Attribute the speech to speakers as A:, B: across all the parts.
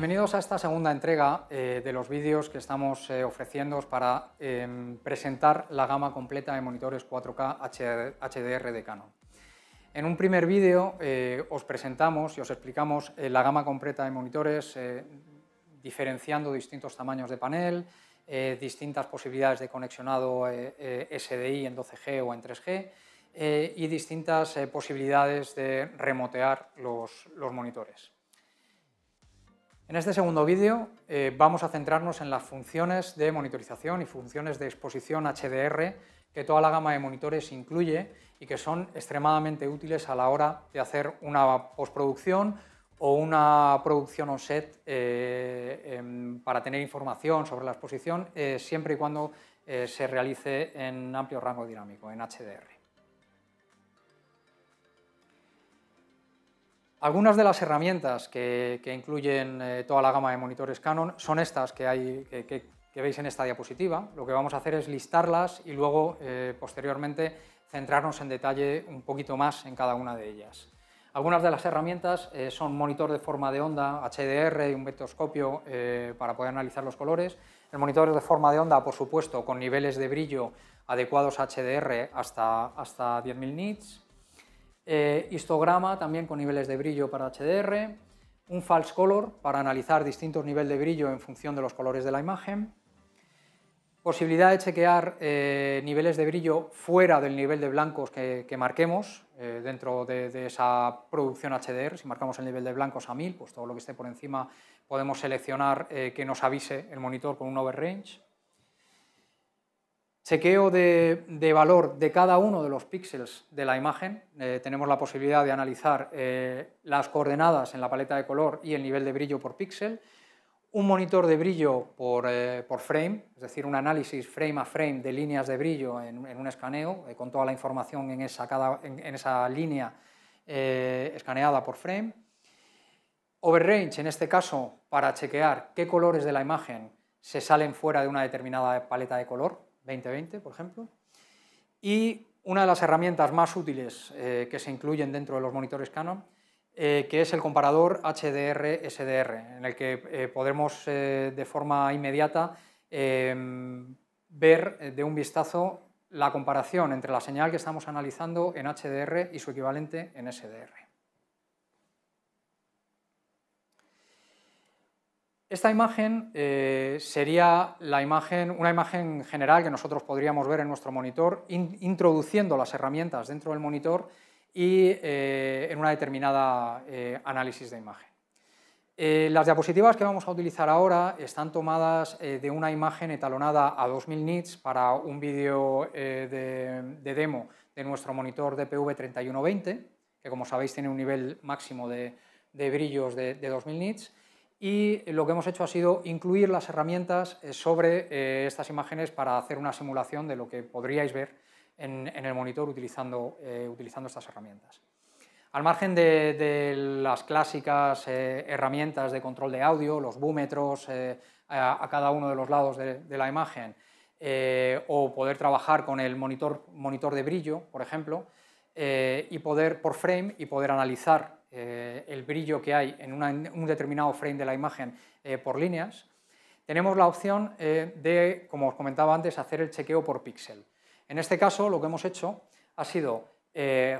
A: Bienvenidos a esta segunda entrega de los vídeos que estamos ofreciendo para presentar la gama completa de monitores 4K HDR de Canon. En un primer vídeo os presentamos y os explicamos la gama completa de monitores, diferenciando distintos tamaños de panel, distintas posibilidades de conexionado SDI en 12G o en 3G y distintas posibilidades de remotear los monitores. En este segundo vídeo vamos a centrarnos en las funciones de monitorización y funciones de exposición HDR que toda la gama de monitores incluye y que son extremadamente útiles a la hora de hacer una postproducción o una producción on-set para tener información sobre la exposición siempre y cuando se realice en amplio rango dinámico, en HDR. Algunas de las herramientas que incluyen toda la gama de monitores Canon son estas que veis en esta diapositiva. Lo que vamos a hacer es listarlas y luego, posteriormente, centrarnos en detalle un poquito más en cada una de ellas. Algunas de las herramientas son monitor de forma de onda, HDR y un vectorscopio para poder analizar los colores. El monitor de forma de onda, por supuesto, con niveles de brillo adecuados a HDR hasta 10.000 nits. Histograma también con niveles de brillo para HDR, un false color para analizar distintos niveles de brillo en función de los colores de la imagen, posibilidad de chequear niveles de brillo fuera del nivel de blancos que marquemos dentro de esa producción HDR. Si marcamos el nivel de blancos a 1000, pues todo lo que esté por encima podemos seleccionar que nos avise el monitor con un overrange. Chequeo de valor de cada uno de los píxeles de la imagen. Tenemos la posibilidad de analizar las coordenadas en la paleta de color y el nivel de brillo por píxel. Un monitor de brillo por frame, es decir, un análisis frame a frame de líneas de brillo en un escaneo, con toda la información en esa línea escaneada por frame. Overrange, en este caso, para chequear qué colores de la imagen se salen fuera de una determinada paleta de color, 2020, por ejemplo, y una de las herramientas más útiles que se incluyen dentro de los monitores Canon, que es el comparador HDR-SDR, en el que podremos de forma inmediata ver de un vistazo la comparación entre la señal que estamos analizando en HDR y su equivalente en SDR. Esta imagen sería una imagen general que nosotros podríamos ver en nuestro monitor, introduciendo las herramientas dentro del monitor y en una determinada análisis de imagen. Las diapositivas que vamos a utilizar ahora están tomadas de una imagen etalonada a 2000 nits para un vídeo de demo de nuestro monitor DPV3120, que como sabéis tiene un nivel máximo de brillos de 2000 nits. Y lo que hemos hecho ha sido incluir las herramientas sobre estas imágenes para hacer una simulación de lo que podríais ver en el monitor utilizando estas herramientas. Al margen de las clásicas herramientas de control de audio, los búmetros a cada uno de los lados de la imagen, o poder trabajar con el monitor de brillo, por ejemplo, y poder por frame y poder analizar el brillo que hay en un determinado frame de la imagen por líneas, tenemos la opción de, como os comentaba antes, hacer el chequeo por píxel. En este caso, lo que hemos hecho ha sido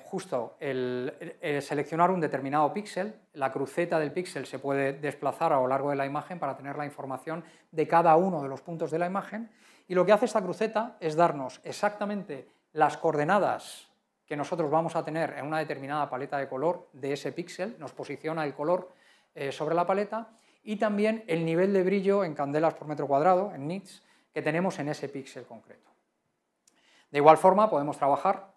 A: justo seleccionar un determinado píxel. La cruceta del píxel se puede desplazar a lo largo de la imagen para tener la información de cada uno de los puntos de la imagen, y lo que hace esta cruceta es darnos exactamente las coordenadas que nosotros vamos a tener en una determinada paleta de color de ese píxel, nos posiciona el color sobre la paleta, y también el nivel de brillo en candelas por metro cuadrado, en nits, que tenemos en ese píxel concreto. De igual forma podemos trabajar,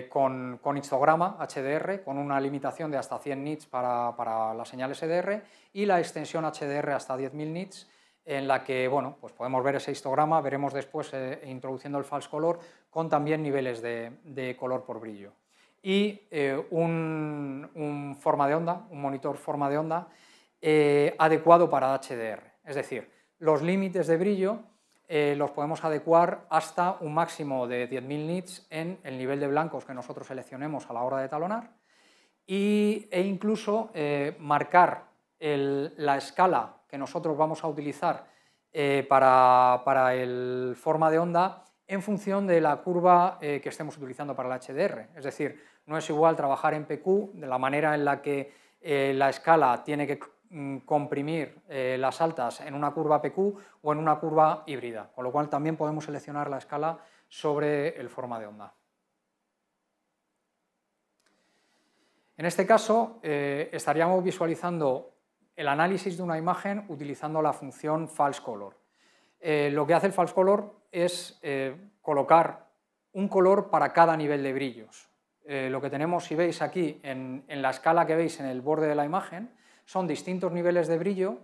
A: con histograma HDR, con una limitación de hasta 100 nits para la señal SDR, y la extensión HDR hasta 10.000 nits, en la que pues podemos ver ese histograma, veremos después introduciendo el false color con también niveles de color por brillo. Y un monitor forma de onda adecuado para HDR, es decir, los límites de brillo los podemos adecuar hasta un máximo de 10.000 nits en el nivel de blancos que nosotros seleccionemos a la hora de talonar, e incluso marcar la escala que nosotros vamos a utilizar para el forma de onda en función de la curva que estemos utilizando para el HDR. Es decir, no es igual trabajar en PQ, de la manera en la que la escala tiene que comprimir las altas en una curva PQ o en una curva híbrida, con lo cual también podemos seleccionar la escala sobre el forma de onda. En este caso, estaríamos visualizando el análisis de una imagen utilizando la función false color. Lo que hace el false color es colocar un color para cada nivel de brillos. Lo que tenemos, si veis aquí, en la escala que veis en el borde de la imagen, son distintos niveles de brillo,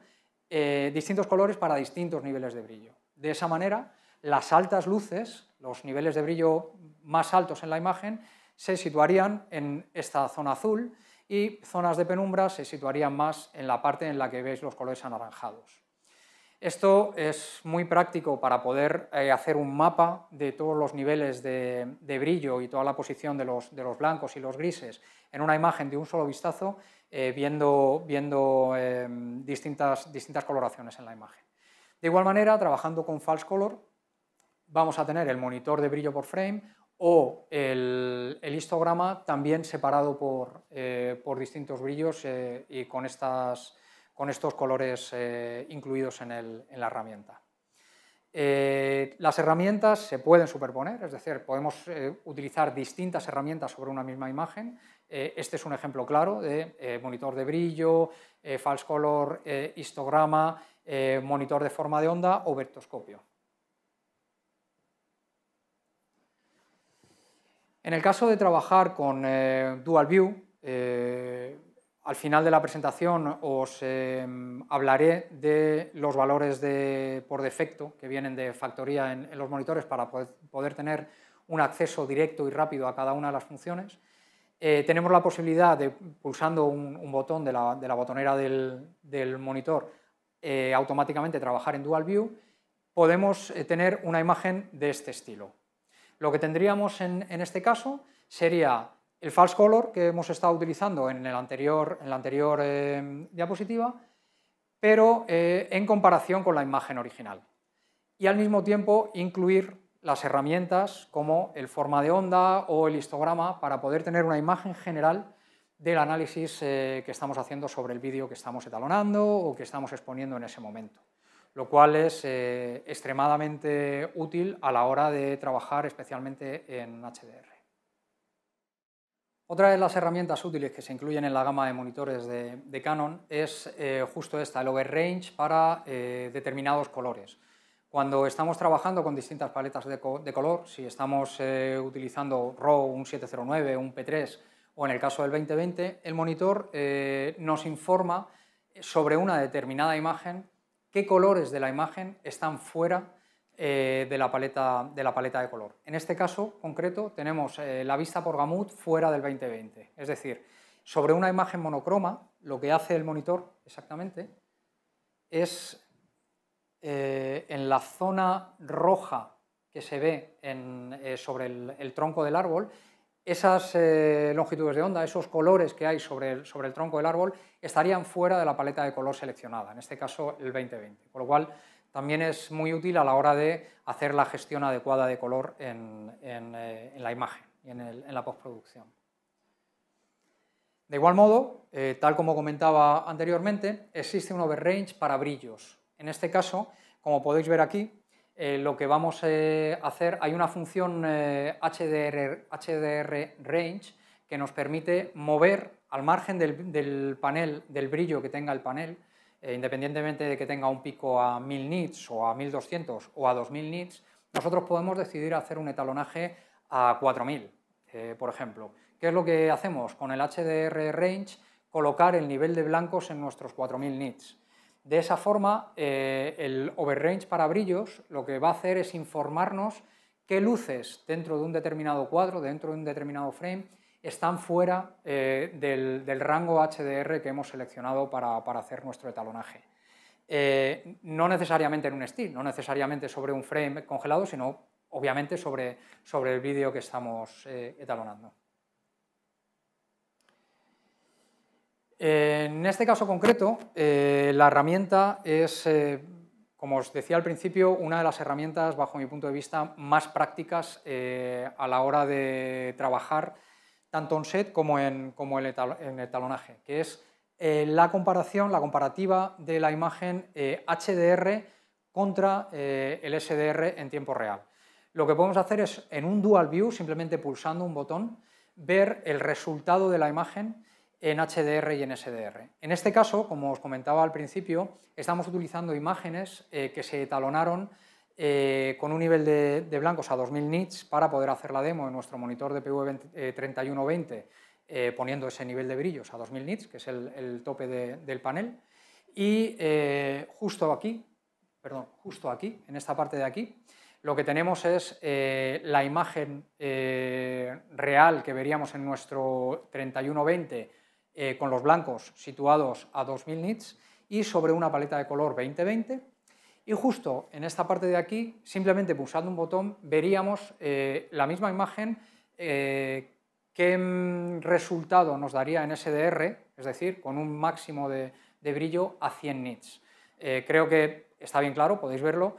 A: distintos colores para distintos niveles de brillo. De esa manera, las altas luces, los niveles de brillo más altos en la imagen, se situarían en esta zona azul y zonas de penumbra se situarían más en la parte en la que veis los colores anaranjados. Esto es muy práctico para poder hacer un mapa de todos los niveles de brillo y toda la posición de los blancos y los grises en una imagen de un solo vistazo, viendo distintas coloraciones en la imagen. De igual manera, trabajando con false color, vamos a tener el monitor de brillo por frame o el histograma también separado por distintos brillos y con estos colores incluidos en la herramienta. Las herramientas se pueden superponer, es decir, podemos utilizar distintas herramientas sobre una misma imagen. Este es un ejemplo claro de monitor de brillo, false color, histograma, monitor de forma de onda o vectoscopio. En el caso de trabajar con Dual View, al final de la presentación os hablaré de los valores por defecto que vienen de factoría en los monitores para poder tener un acceso directo y rápido a cada una de las funciones. Tenemos la posibilidad de, pulsando un botón de la botonera del monitor, automáticamente trabajar en Dual View. Podemos tener una imagen de este estilo. Lo que tendríamos en este caso sería el false color que hemos estado utilizando en la anterior diapositiva, pero en comparación con la imagen original. Y al mismo tiempo incluir las herramientas como el forma de onda o el histograma para poder tener una imagen general del análisis que estamos haciendo sobre el vídeo que estamos etalonando o que estamos exponiendo en ese momento, lo cual es extremadamente útil a la hora de trabajar especialmente en HDR. Otra de las herramientas útiles que se incluyen en la gama de monitores de Canon es justo esta, el overrange para determinados colores. Cuando estamos trabajando con distintas paletas de color, si estamos utilizando RAW, un 709, un P3 o en el caso del 2020, el monitor nos informa sobre una determinada imagen qué colores de la imagen están fuera de la paleta de color. En este caso concreto tenemos la vista por gamut fuera del 2020, es decir, sobre una imagen monocroma lo que hace el monitor exactamente es en la zona roja que se ve sobre el tronco del árbol, esas longitudes de onda, esos colores que hay sobre el tronco del árbol estarían fuera de la paleta de color seleccionada, en este caso el 2020, con lo cual también es muy útil a la hora de hacer la gestión adecuada de color en la imagen y en la postproducción. De igual modo, tal como comentaba anteriormente, existe un overrange para brillos. En este caso, como podéis ver aquí, lo que vamos a hacer, hay una función HDR range que nos permite mover al margen del panel, del brillo que tenga el panel, independientemente de que tenga un pico a 1000 nits o a 1200 o a 2000 nits, nosotros podemos decidir hacer un etalonaje a 4000, por ejemplo. ¿Qué es lo que hacemos? Con el HDR range, colocar el nivel de blancos en nuestros 4000 nits. De esa forma, el overrange para brillos lo que va a hacer es informarnos qué luces dentro de un determinado cuadro, dentro de un determinado frame, están fuera del rango HDR que hemos seleccionado para hacer nuestro etalonaje. No necesariamente en un still, no necesariamente sobre un frame congelado, sino obviamente sobre el vídeo que estamos etalonando. En este caso concreto, la herramienta es, como os decía al principio, una de las herramientas, bajo mi punto de vista, más prácticas a la hora de trabajar tanto en set como en el talonaje, que es la comparativa de la imagen HDR contra el SDR en tiempo real. Lo que podemos hacer es, en un dual view, simplemente pulsando un botón, ver el resultado de la imagen en HDR y en SDR. En este caso, como os comentaba al principio, estamos utilizando imágenes que se talonaron con un nivel de blancos a 2000 nits para poder hacer la demo en nuestro monitor DPU 3120 poniendo ese nivel de brillos a 2000 nits, que es el tope del panel, y justo aquí, en esta parte de aquí, lo que tenemos es la imagen real que veríamos en nuestro 3120 con los blancos situados a 2000 nits y sobre una paleta de color 2020, y justo en esta parte de aquí, simplemente pulsando un botón, veríamos la misma imagen, qué resultado nos daría en SDR, es decir, con un máximo de brillo a 100 nits. Creo que está bien claro, podéis verlo,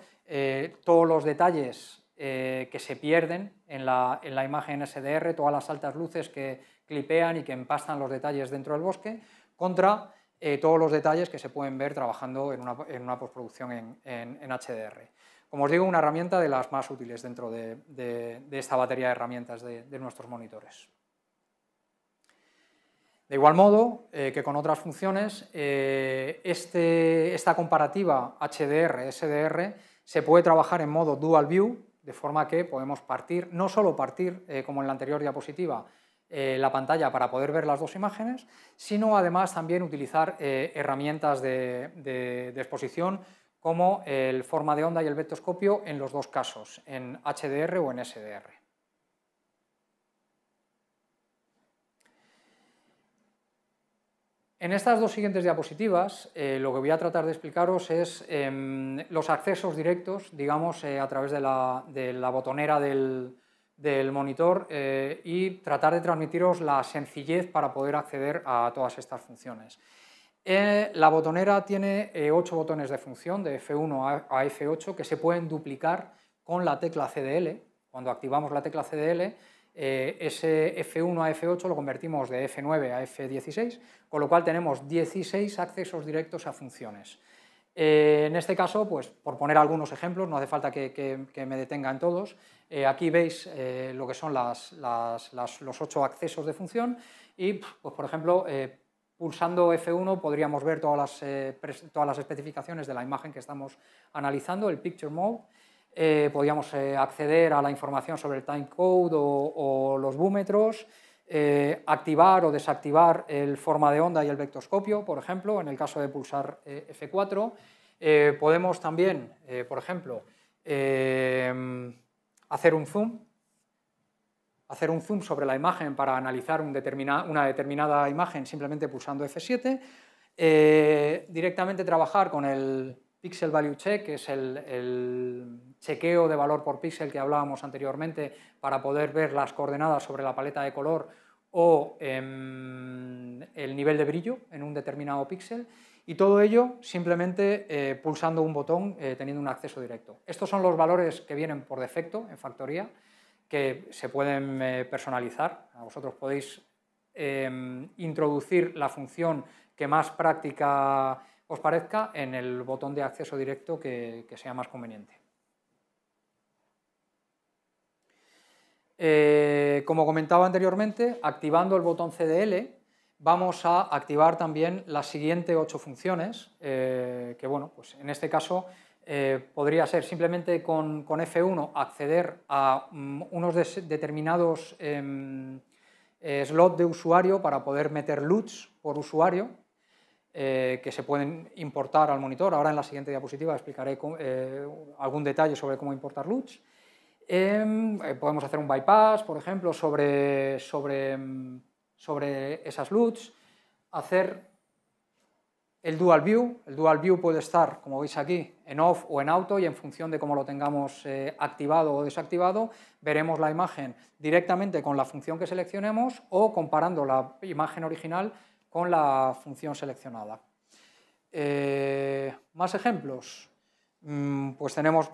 A: todos los detalles que se pierden en la imagen SDR, todas las altas luces que clipean y que empastan los detalles dentro del bosque, contra todos los detalles que se pueden ver trabajando en una postproducción en HDR. Como os digo, una herramienta de las más útiles dentro de esta batería de herramientas de nuestros monitores. De igual modo que con otras funciones, esta comparativa HDR-SDR se puede trabajar en modo Dual View, de forma que podemos partir, no solo partir, como en la anterior diapositiva, la pantalla para poder ver las dos imágenes, sino además también utilizar herramientas de exposición como el forma de onda y el vectoscopio en los dos casos, en HDR o en SDR. En estas dos siguientes diapositivas, lo que voy a tratar de explicaros es los accesos directos, digamos, a través de la botonera del monitor y tratar de transmitiros la sencillez para poder acceder a todas estas funciones. La botonera tiene 8 botones de función, de F1 a F8, que se pueden duplicar con la tecla CDL. Cuando activamos la tecla CDL, ese F1 a F8 lo convertimos de F9 a F16, con lo cual tenemos 16 accesos directos a funciones. En este caso, pues, por poner algunos ejemplos, no hace falta que me detenga en todos, aquí veis lo que son los 8 accesos de función y, pues, por ejemplo, pulsando F1 podríamos ver todas las especificaciones de la imagen que estamos analizando, el Picture Mode. Podríamos acceder a la información sobre el timecode o los búmetros, activar o desactivar el forma de onda y el vectoscopio, por ejemplo, en el caso de pulsar F4. Podemos también, por ejemplo, hacer un zoom sobre la imagen para analizar una determinada imagen simplemente pulsando F7, directamente trabajar con el Pixel Value Check, que es el chequeo de valor por píxel que hablábamos anteriormente para poder ver las coordenadas sobre la paleta de color o el nivel de brillo en un determinado píxel, y todo ello simplemente pulsando un botón, teniendo un acceso directo. Estos son los valores que vienen por defecto en factoría, que se pueden personalizar. Vosotros podéis introducir la función que más práctica os parezca en el botón de acceso directo que sea más conveniente. Como comentaba anteriormente, activando el botón CDL vamos a activar también las siguientes 8 funciones, que bueno, pues en este caso podría ser simplemente con F1 acceder a unos determinados slots de usuario para poder meter LUTs por usuario, que se pueden importar al monitor. Ahora en la siguiente diapositiva explicaré algún detalle sobre cómo importar LUTs. Podemos hacer un bypass, por ejemplo, sobre esas LUTs, hacer el Dual View. El Dual View puede estar, como veis aquí, en off o en auto, y en función de cómo lo tengamos activado o desactivado, veremos la imagen directamente con la función que seleccionemos o comparando la imagen original con la función seleccionada. Más ejemplos. Pues tenemos,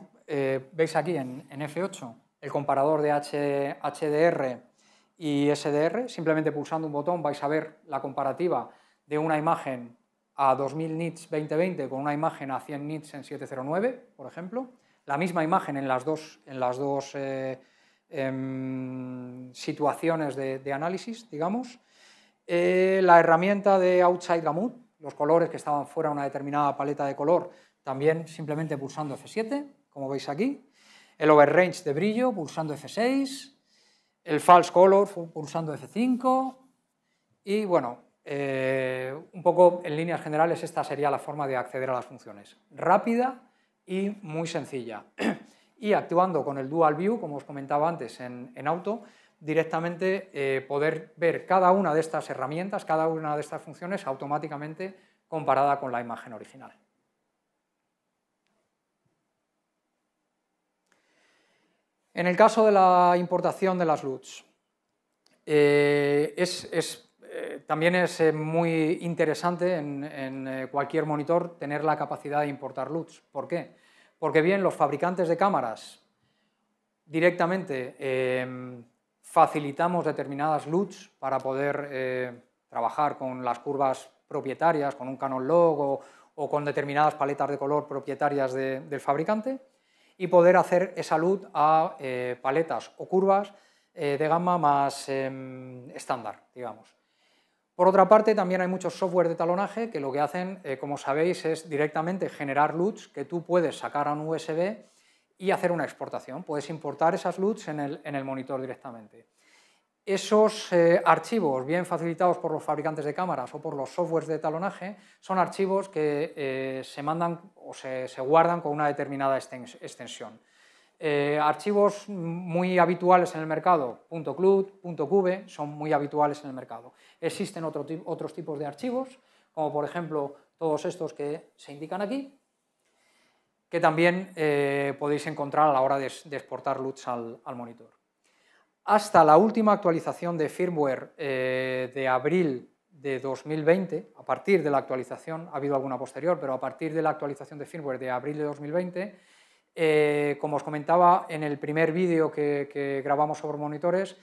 A: veis aquí en F8, el comparador de HDR y SDR. Simplemente pulsando un botón vais a ver la comparativa de una imagen a 2000 nits 2020 con una imagen a 100 nits en 709, por ejemplo. La misma imagen en las dos situaciones de análisis, digamos. La herramienta de Outside Gamut, los colores que estaban fuera de una determinada paleta de color, también simplemente pulsando F7, como veis aquí. El overrange de brillo, pulsando F6. El false color, pulsando F5. Y bueno, un poco en líneas generales esta sería la forma de acceder a las funciones. Rápida y muy sencilla. Y actuando con el Dual View, como os comentaba antes en Auto, directamente poder ver cada una de estas herramientas, cada una de estas funciones automáticamente comparada con la imagen original. En el caso de la importación de las LUTs, también es muy interesante en cualquier monitor tener la capacidad de importar LUTs. ¿Por qué? Porque bien los fabricantes de cámaras directamente facilitamos determinadas LUTs para poder trabajar con las curvas propietarias, con un Canon log o con determinadas paletas de color propietarias del fabricante, y poder hacer esa LUT a paletas o curvas de gama más estándar, digamos. Por otra parte, también hay muchos software de talonaje que lo que hacen, como sabéis, es directamente generar LUTs que tú puedes sacar a un USB y hacer una exportación. Puedes importar esas LUTs en el monitor directamente. Esos archivos, bien facilitados por los fabricantes de cámaras o por los softwares de talonaje, son archivos que se mandan o se guardan con una determinada extensión. Archivos muy habituales en el mercado, .clut, .cube, son muy habituales en el mercado. Existen otros tipos de archivos, como por ejemplo todos estos que se indican aquí, que también podéis encontrar a la hora de exportar LUTs al monitor. Hasta la última actualización de firmware de abril de 2020, a partir de la actualización, ha habido alguna posterior, pero a partir de la actualización de firmware de abril de 2020, como os comentaba en el primer vídeo que grabamos sobre monitores,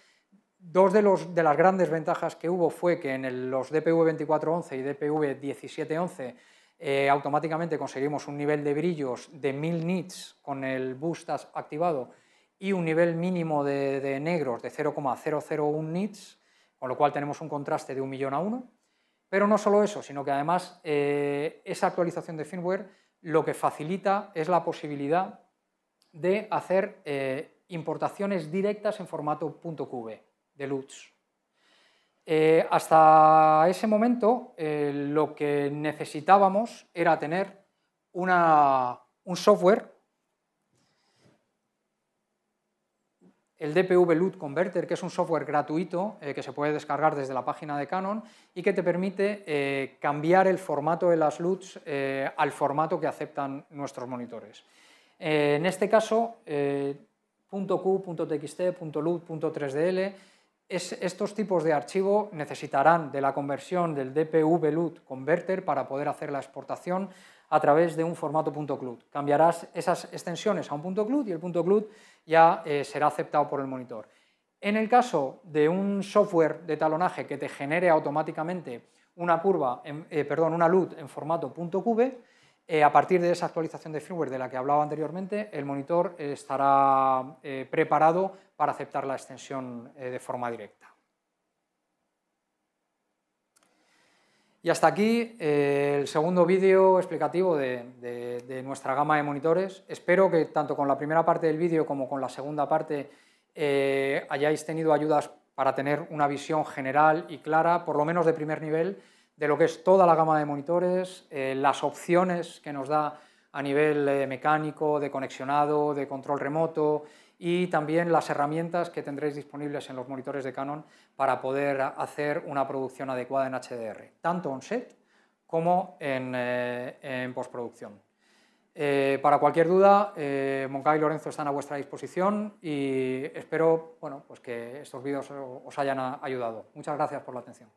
A: dos de las grandes ventajas que hubo fue que en los DPV2411 y DPV1711 automáticamente conseguimos un nivel de brillos de 1000 nits con el boost activado y un nivel mínimo de negros de 0,001 nits, con lo cual tenemos un contraste de 1.000.000 a 1. Pero no solo eso, sino que además esa actualización de firmware lo que facilita es la posibilidad de hacer importaciones directas en formato .cube de LUTs. Hasta ese momento lo que necesitábamos era tener un software, el DPV LUT Converter, que es un software gratuito que se puede descargar desde la página de Canon y que te permite cambiar el formato de las LUTs al formato que aceptan nuestros monitores. En este caso, .q, .txt, .lut, .3dl, estos tipos de archivo necesitarán de la conversión del DPV LUT Converter para poder hacer la exportación a través de un formato .clut. Cambiarás esas extensiones a un .clut y el .clut ya será aceptado por el monitor. En el caso de un software de talonaje que te genere automáticamente una LUT en formato .cube, a partir de esa actualización de firmware de la que hablaba anteriormente, el monitor estará preparado para aceptar la extensión de forma directa. Y hasta aquí el segundo vídeo explicativo de nuestra gama de monitores. Espero que tanto con la primera parte del vídeo como con la segunda parte hayáis tenido ayudas para tener una visión general y clara, por lo menos de primer nivel, de lo que es toda la gama de monitores, las opciones que nos da a nivel mecánico, de conexionado, de control remoto, y también las herramientas que tendréis disponibles en los monitores de Canon para poder hacer una producción adecuada en HDR, tanto on-set como en postproducción. Para cualquier duda, Moncada y Lorenzo están a vuestra disposición y espero que estos vídeos os hayan ayudado. Muchas gracias por la atención.